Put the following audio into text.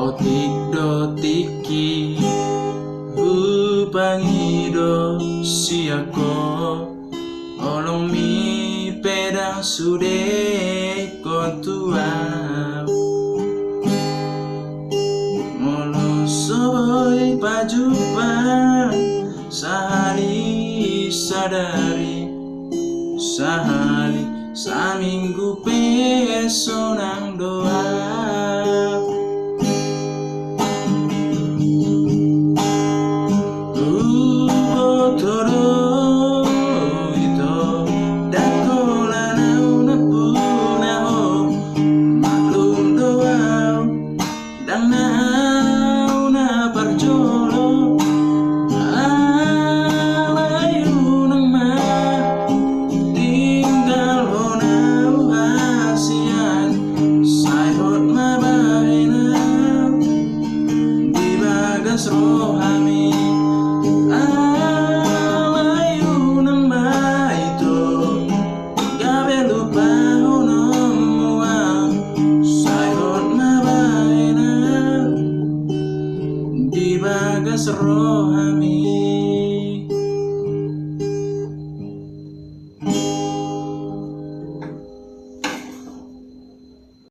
otik do tiki upangido siako olong mi pedang sude kontua molo soy pajupan sehari sadari sehari saminggu pesonang doa rohami